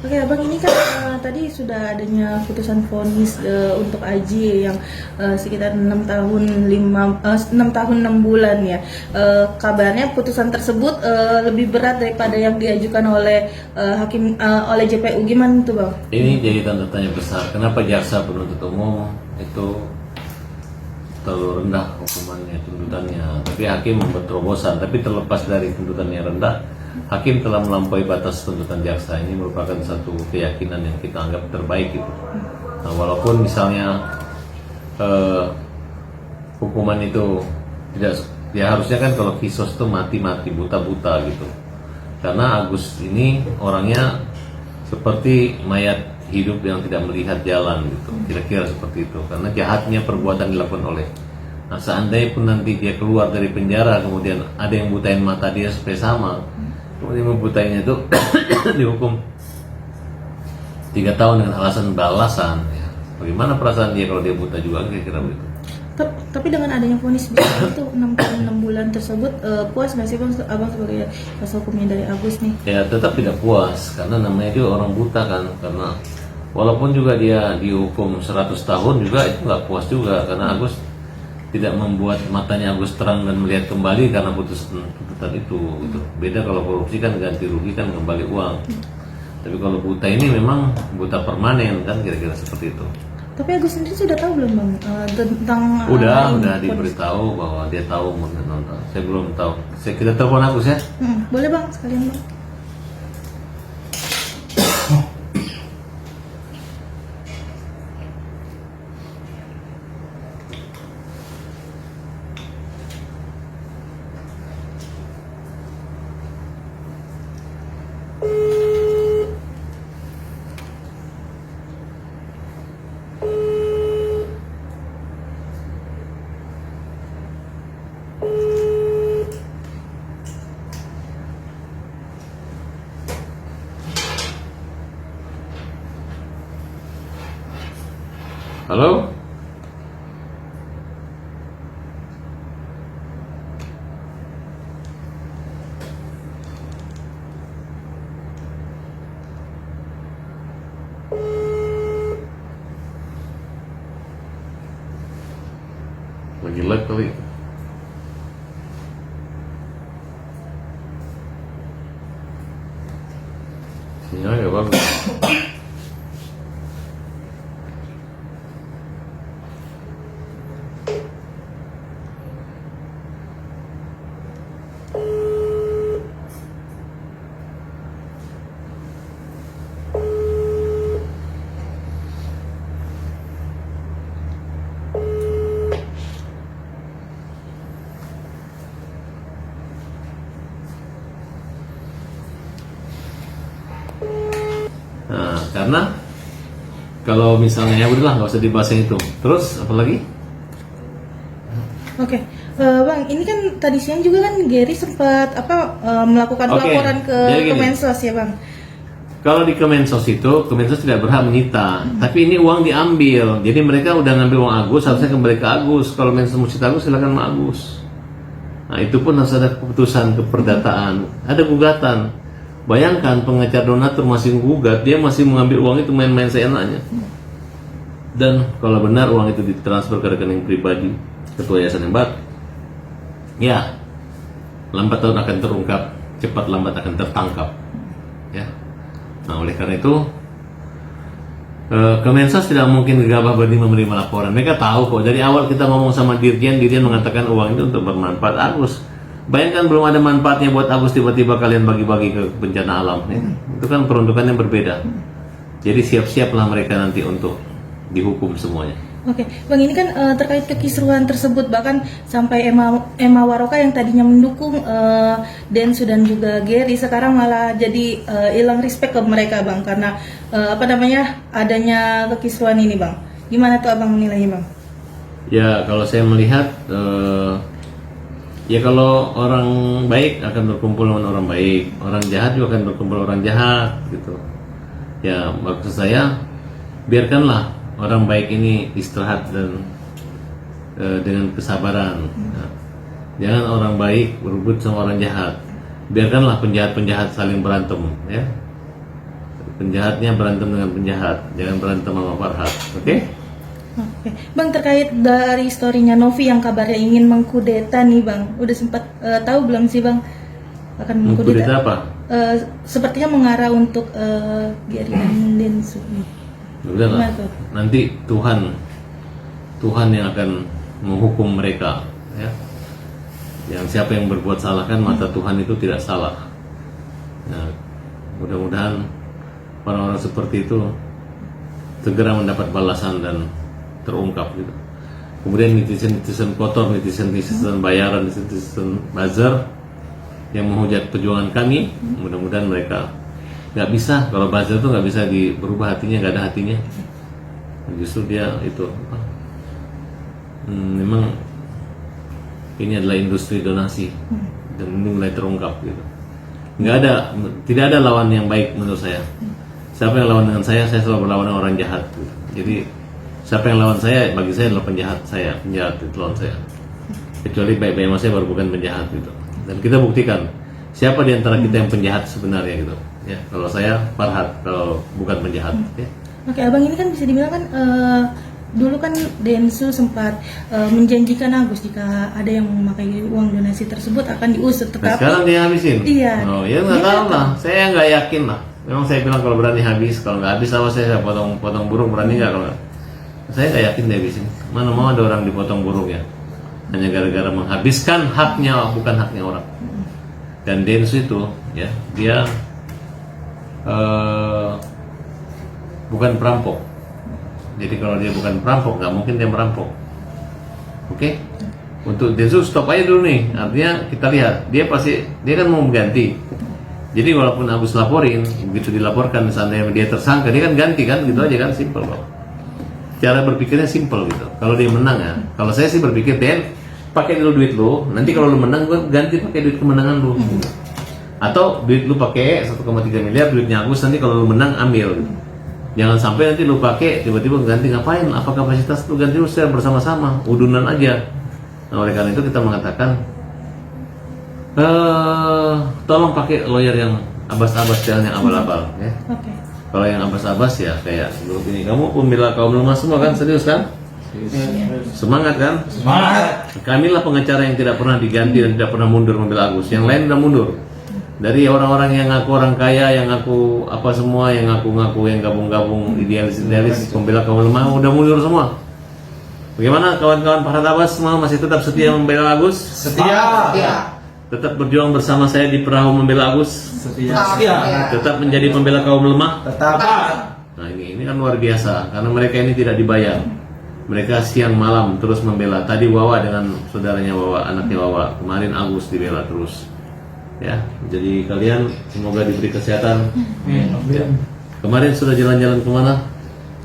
Oke, Abang, ini kan tadi sudah adanya putusan vonis untuk Aji yang sekitar 6 tahun 6 bulan ya. Kabarnya putusan tersebut lebih berat daripada yang diajukan oleh hakim oleh JPU. Gimana tuh, Bang? Ini jadi tanda tanya besar. Kenapa jaksa penuntut umum itu terlalu rendah hukumannya, tuntutannya. Tapi hakim membuat terobosan. Tapi terlepas dari tuntutan yang rendah, hakim telah melampaui batas tuntutan jaksa. Ini merupakan satu keyakinan yang kita anggap terbaik gitu. Nah, walaupun misalnya hukuman itu tidak, ya harusnya kan kalau kisos itu mati-mati, buta-buta gitu. Karena Agus ini orangnya seperti mayat hidup yang tidak melihat jalan gitu, kira-kira seperti itu. Karena jahatnya perbuatan dilakukan oleh. Nah, seandainya pun nanti dia keluar dari penjara, kemudian ada yang butain mata dia supaya sama, kemudian membutainya itu dihukum 3 tahun dengan alasan balasan. Ya. Bagaimana perasaan dia kalau dia buta juga, kira-kira begitu. Tapi dengan adanya vonis itu 6 tahun 6 bulan tersebut, puas nggak sih, Bang, Abang sebagai kuasa hukumnya dari Agus nih? Ya tetap tidak puas, karena namanya dia orang buta kan. Karena walaupun juga dia dihukum 100 tahun juga itu nggak puas juga, karena Agus tidak membuat matanya Agus terang dan melihat kembali karena tuntutan itu gitu. Beda kalau korupsi kan ganti rugi kan kembali uang. Tapi kalau buta ini memang buta permanen kan, kira-kira seperti itu. Tapi Agus sendiri sudah tahu belum, Bang, tentang Udah vonis? diberitahu bahwa dia tahu menonton. Saya belum tahu. Kita telepon Agus ya. Boleh, Bang, sekalian, Bang. Halo? Lagi live kali. Sinyalnya nggak bagus. Nah, karena kalau misalnya ya udahlah nggak usah dibahas yang itu. Terus apa lagi? Oke, Bang, ini kan tadi siang juga kan Gary sempat melakukan laporan ke Kemensos ya, Bang. Kalau di Kemensos itu, Kemensos tidak berhak menyita, tapi ini uang diambil. Jadi mereka udah ngambil uang Agus, harusnya kembali ke Agus. Kalau Mensos mau cita Agus, silakan sama Agus. Nah, itu pun harus ada keputusan keperdataan, ada gugatan. Bayangkan pengacara donatur masih menggugat, dia masih mengambil uang itu main-main seenaknya. Dan kalau benar uang itu ditransfer ke rekening pribadi Ketua Yayasan Embat, ya lambat laun akan terungkap, cepat lambat akan tertangkap. Ya. Nah, oleh karena itu Kemensos tidak mungkin gegabah berani menerima laporan. Mereka tahu kok dari awal kita ngomong sama Dirjen mengatakan uang itu untuk bermanfaat Agus. Bayangkan belum ada manfaatnya buat Agus, tiba-tiba kalian bagi-bagi ke bencana alam. Itu kan peruntukannya berbeda. Jadi siap-siaplah mereka nanti untuk dihukum semuanya. Oke, Bang, ini kan terkait kekisruhan tersebut, bahkan sampai Emma Waroka yang tadinya mendukung Densu dan juga Gary sekarang malah jadi hilang respect ke mereka, Bang, karena adanya kekisruhan ini, Bang. Gimana tuh Abang menilainya, Bang? Ya, kalau saya melihat ya kalau orang baik akan berkumpul dengan orang baik, orang jahat juga akan berkumpul orang jahat gitu. Ya, maksud saya biarkanlah orang baik ini istirahat dan dengan kesabaran. Nah, jangan orang baik berebut sama orang jahat. biarkanlah penjahat-penjahat saling berantem, ya. Penjahatnya berantem dengan penjahat, jangan berantem sama Farhat, oke? Oke, Bang, terkait dari storynya Novi yang kabarnya ingin mengkudeta nih, Bang, udah sempat tahu belum sih, Bang, akan Mengkudeta mengkudeta? apa? Sepertinya mengarah untuk Gary dan Densu. Udahlah, Gimana tuh? nanti Tuhan yang akan menghukum mereka, ya. Yang siapa yang berbuat salah kan mata Tuhan itu tidak salah. Nah, mudah-mudahan orang-orang seperti itu segera mendapat balasan dan terungkap gitu. Kemudian netizen-netizen kotor, netizen-netizen bayaran, netizen buzzer yang menghujat perjuangan kami, mudah-mudahan mereka nggak bisa. Kalau buzzer itu nggak bisa berubah hatinya, nggak ada hatinya. Justru dia itu memang ini adalah industri donasi dan ini mulai terungkap gitu. Tidak ada lawan yang baik menurut saya. Siapa yang lawan dengan saya selalu berlawan dengan orang jahat gitu. Jadi siapa yang lawan saya, bagi saya adalah penjahat itu lawan saya. Kecuali baik-baik sama saya baru bukan penjahat gitu. Dan kita buktikan siapa di antara kita yang penjahat sebenarnya gitu. Ya, kalau saya Farhat, kalau bukan penjahat. Ya. Oke, Abang, ini kan bisa dibilang kan dulu kan Densu sempat menjanjikan Agus jika ada yang memakai uang donasi tersebut akan diusut, Nah, tetapi sekarang dia habisin. Iya. Oh ya nggak Dia tahu nggak lah. Saya nggak yakin lah. Memang saya bilang kalau berani habis, kalau nggak habis sama saya potong burung, berani nggak kalau nggak? Saya nggak yakin dia habisin. Mana mau ada orang dipotong burung ya? Hanya gara-gara menghabiskan haknya, bukan haknya orang. Dan Densu itu, ya dia bukan perampok. Jadi kalau dia bukan perampok, nggak mungkin dia merampok. Oke? Untuk Densu stop aja dulu nih. Artinya kita lihat, dia kan mau mengganti. Jadi walaupun Agus laporin, begitu dilaporkan misalnya dia tersangka, dia kan ganti kan, gitu aja kan, simpel kok. Cara berpikirnya simpel gitu. Kalau dia menang ya, kalau saya sih berpikir, Den, pakai dulu duit lu, nanti kalau lu menang gue ganti pakai duit kemenangan lu. Atau duit lu pakai 1,3 miliar duitnya Agus, nanti kalau lu menang ambil. Jangan sampai nanti lu pakai tiba-tiba ganti, ngapain? Apa kapasitas lu ganti lu secara bersama-sama, udunan aja. Nah, oleh karena itu kita mengatakan tolong pakai lawyer yang abas-abas, jangan yang abal-abal ya. Oke. Kalau yang abas-abas ya kayak grup ini, kamu pembela kaum lemah semua kan, serius kan? Semangat kan? Semangat. Kamilah pengacara yang tidak pernah diganti dan tidak pernah mundur membela Agus. Yang lain udah mundur. Dari orang-orang yang ngaku orang kaya, yang ngaku apa semua, yang ngaku-ngaku, yang gabung-gabung idealis pembela kaum lemah udah mundur semua. Bagaimana kawan-kawan Farhat Abbas semua masih tetap setia membela Agus? Setia. Tetap berjuang bersama saya di perahu membela Agus? Setia. Tetap menjadi pembela kaum lemah? Tetap. Nah ini kan luar biasa karena mereka ini tidak dibayar. Mereka siang malam terus membela. Tadi Wawa dengan saudaranya Wawa, anaknya Wawa. Kemarin Agus dibela terus. Ya, jadi kalian semoga diberi kesehatan. Kemarin sudah jalan-jalan kemana?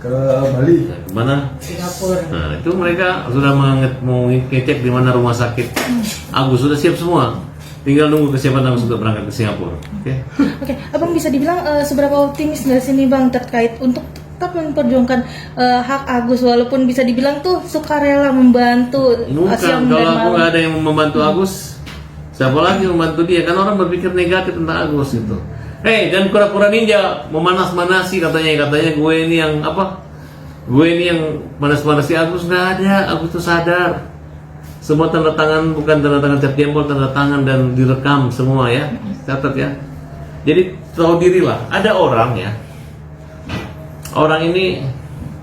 Ke Bali. Nah, kemana? Singapura. Nah itu mereka sudah mau ngecek di mana rumah sakit. Agus sudah siap semua. Tinggal nunggu kesiapan Agus untuk berangkat ke Singapura. Oke. Oke, Abang bisa dibilang seberapa optimis nggak sini, Bang, terkait untuk tetap memperjuangkan hak Agus walaupun bisa dibilang tuh sukarela membantu Bukan, siang kalau dan aku malam. nggak ada yang membantu Agus, siapa lagi yang membantu dia? Kan orang berpikir negatif tentang Agus itu. Hei, dan kura-kura ninja memanas-manasi katanya gue ini yang apa? Gue ini yang manas-manasi Agus, nggak ada. Agus tuh sadar. Semua tanda tangan bukan tanda tangan cap jempol, tanda tangan dan direkam semua ya. Catat ya. Jadi tahu dirilah. Ada orang ya. Orang ini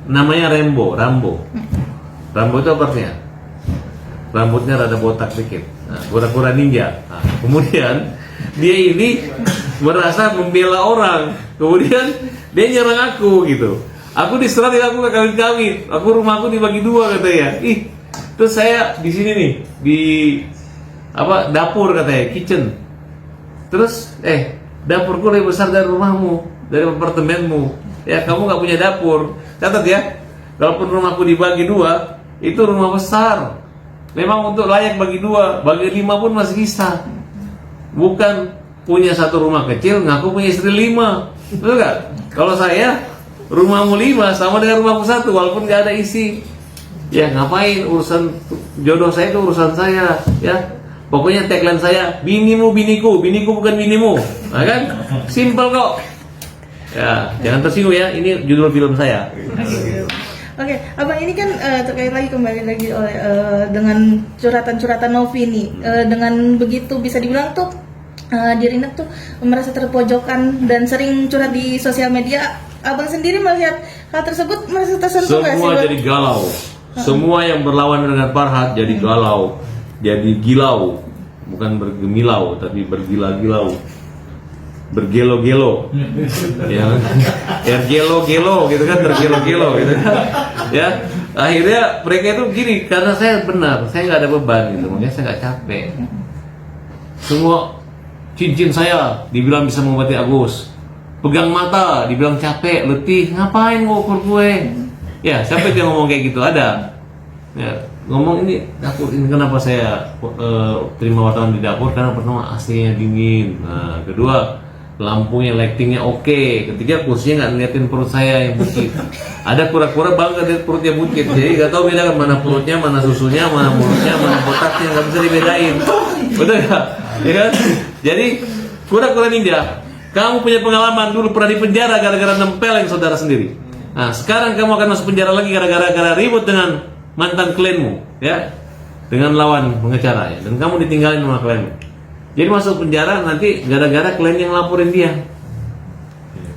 namanya Rambo. Rambo itu apa artinya? Rambutnya rada botak dikit. Nah, kura-kura ninja. Nah, kemudian dia ini merasa membela orang. Kemudian dia nyerang aku gitu. Aku diserang, aku gak kawin-kawin. Aku rumahku dibagi dua katanya. Ih, terus saya di sini nih di apa dapur katanya, kitchen. Terus dapurku lebih besar dari rumahmu, dari apartemenmu. Ya kamu nggak punya dapur. Catat ya, kalaupun rumahku dibagi dua, itu rumah besar. Memang untuk layak bagi dua, bagi 5 pun masih bisa. Bukan punya satu rumah kecil, ngaku punya istri 5. Betul nggak? Kalau saya rumahmu 5 sama dengan rumahku 1, walaupun nggak ada isi. Ya ngapain, urusan jodoh saya itu urusan saya, ya. Pokoknya tagline saya, binimu biniku, biniku bukan binimu. Nah, kan? Simple kok. Ya, jangan tersinggung ya. Ini judul film saya. Oke, abang ini kan terkait lagi kembali lagi oleh dengan curhatan-curhatan Novi nih. Dengan begitu bisa dibilang tuh Dirina tuh merasa terpojokan dan sering curhat di sosial media. Abang sendiri melihat hal tersebut merasa tersentuh nggak sih? Semua Bang? jadi galau. Semua yang berlawan dengan Farhat jadi galau, jadi gilau, bukan bergemilau tapi bergila-gilau, bergelo-gelo, ya, gelo-gelo gitu kan, bergelo-gelo gitu kan, ya. Akhirnya mereka itu gini, karena saya benar, saya nggak ada beban gitu, makanya saya nggak capek. Semua cincin saya dibilang bisa mengobati Agus, pegang mata dibilang capek, letih, ngapain ngukur gue? Ya, siapa yang ngomong kayak gitu? Ada. Ya, ngomong ini dapur ini kenapa saya terima wartawan di dapur, karena pertama AC-nya dingin. Nah, kedua lampunya lightingnya oke. Ketiga kursinya nggak ngeliatin perut saya yang bukit. Ada kura-kura bangga lihat perutnya bukit, jadi nggak tahu bedakan mana perutnya, mana susunya, mana mulutnya, mana botaknya, nggak bisa dibedain. Betul nggak? Ya kan? Jadi kura-kura ninja, kamu punya pengalaman dulu pernah di penjara gara-gara nempelin saudara sendiri. Nah, sekarang kamu akan masuk penjara lagi gara-gara ribut dengan mantan klienmu, ya, dengan lawan pengacara, ya, dan kamu ditinggalin sama klienmu. Jadi masuk penjara nanti gara-gara klien yang laporin dia,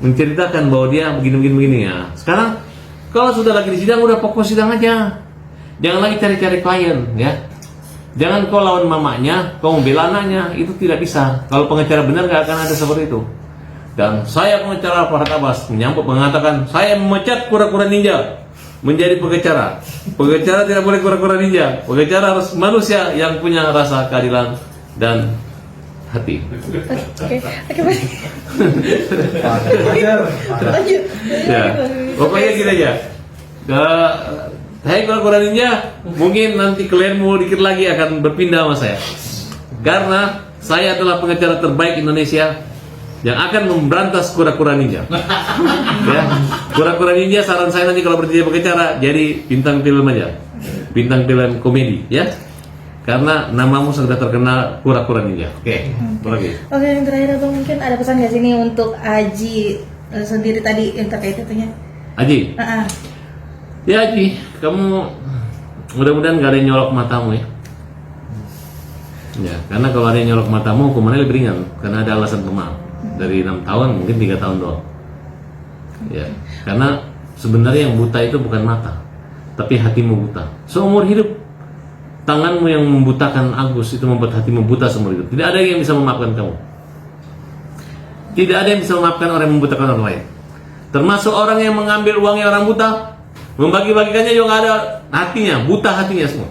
menceritakan bahwa dia begini ya. Sekarang kalau sudah lagi di sidang, udah fokus sidang aja, jangan lagi cari-cari klien, ya. Jangan kau lawan mamanya, kau membela anaknya, itu tidak bisa. Kalau pengacara benar nggak akan ada seperti itu. Dan saya pengacara Farhat Abbas menyambut mengatakan, saya memecat kura-kura ninja menjadi pengacara. Pengacara tidak boleh kura-kura ninja. Pengacara harus manusia yang punya rasa keadilan dan hati. Oke, baik. Ajar. Lanjut. Ya, pokoknya gini aja. Hai kura-kura ninja, mungkin nanti klienmu dikit lagi akan berpindah sama saya. Karena saya adalah pengacara terbaik Indonesia yang akan memberantas kura-kura ninja. Ya, kura-kura ninja saran saya nanti kalau berjaya pengacara jadi bintang film aja, bintang film komedi, ya. Karena namamu sudah terkenal kura-kura ninja. Oke, apa lagi? Oke, yang terakhir abang mungkin ada pesan nggak sih nih untuk Aji sendiri tadi yang terkait itunya? Aji, ya Aji, kamu mudah-mudahan gak ada yang nyolok matamu ya. Ya, karena kalau ada yang nyolok matamu, hukumannya lebih ringan karena ada alasan pemaaf. Dari 6 tahun mungkin 3 tahun doang. Ya, karena sebenarnya yang buta itu bukan mata, tapi hatimu buta. Seumur hidup tanganmu yang membutakan Agus itu membuat hatimu buta seumur hidup. Tidak ada yang bisa memaafkan kamu. Tidak ada yang bisa memaafkan orang yang membutakan orang lain. Termasuk orang yang mengambil uangnya orang buta, membagi-bagikannya juga ada hatinya, buta hatinya semua.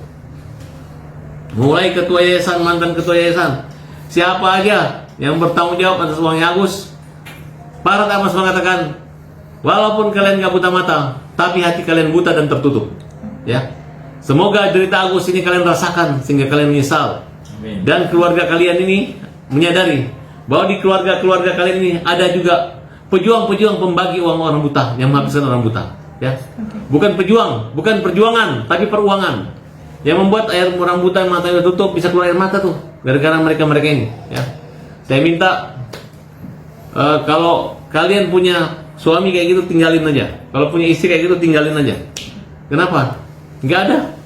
Mulai ketua yayasan, mantan ketua yayasan, siapa aja yang bertanggung jawab atas uangnya Agus. Farhat Abbas mengatakan, walaupun kalian gak buta mata, tapi hati kalian buta dan tertutup. Ya, semoga derita Agus ini kalian rasakan sehingga kalian menyesal. Dan keluarga kalian ini menyadari bahwa di keluarga kalian ini ada juga pejuang-pejuang pembagi uang orang buta yang menghabiskan orang buta. Ya, bukan pejuang, bukan perjuangan, tapi peruangan yang membuat air orang buta yang matanya tutup bisa keluar air mata tuh gara-gara mereka ini. Ya. Saya minta kalau kalian punya suami kayak gitu tinggalin aja. Kalau punya istri kayak gitu tinggalin aja. Kenapa? Nggak ada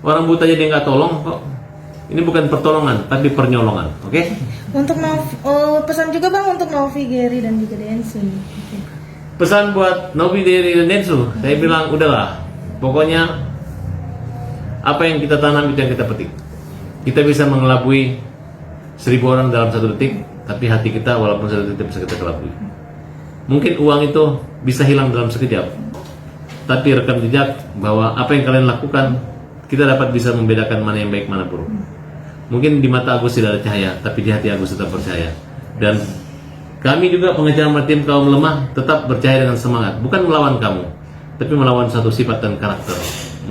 orang buta jadi nggak tolong kok. Ini bukan pertolongan tapi pernyolongan. Oke? Untuk pesan juga bang untuk Novi, Gary dan juga Densu. Oke. Pesan buat Novi, Gary dan Densu, saya bilang udahlah. Pokoknya apa yang kita tanam itu yang kita petik. Kita bisa mengelabui 1000 orang dalam 1 detik, tapi hati kita walaupun 1 detik bisa kita kelabui. Mungkin uang itu bisa hilang dalam sekejap, tapi rekam jejak bahwa apa yang kalian lakukan, kita dapat bisa membedakan mana yang baik, mana buruk. Mungkin di mata Agus tidak ada cahaya, tapi di hati Agus tetap percaya. Dan kami juga pengacara tim kaum lemah tetap percaya dengan semangat, bukan melawan kamu, tapi melawan satu sifat dan karakter.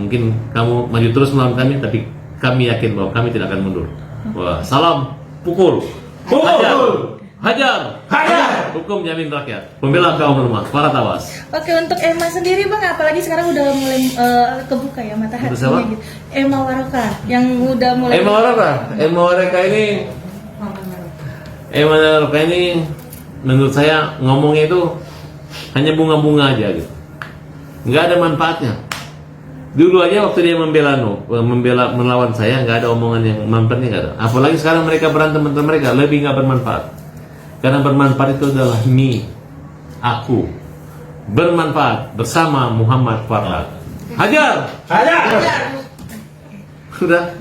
Mungkin kamu maju terus melawan kami, tapi kami yakin bahwa kami tidak akan mundur. Wah, salam pukul, hajar, hukum jamin rakyat, pembela kaum lemah, Farhat Abbas. Oke, untuk Emma sendiri Bang, apalagi sekarang udah mulai kebuka ya mata Siapa? hatinya gitu. Emma Waroka yang udah mulai Emma Waraka ini menurut saya ngomongnya itu hanya bunga-bunga aja gitu, nggak ada manfaatnya. Dulu aja waktu dia membela melawan saya, nggak ada omongan yang manfaatnya, nggak ada. Apalagi sekarang mereka berantem antara mereka, lebih nggak bermanfaat. Karena bermanfaat itu adalah aku bermanfaat bersama Muhammad Farhad. Hajar. Ada. Sudah.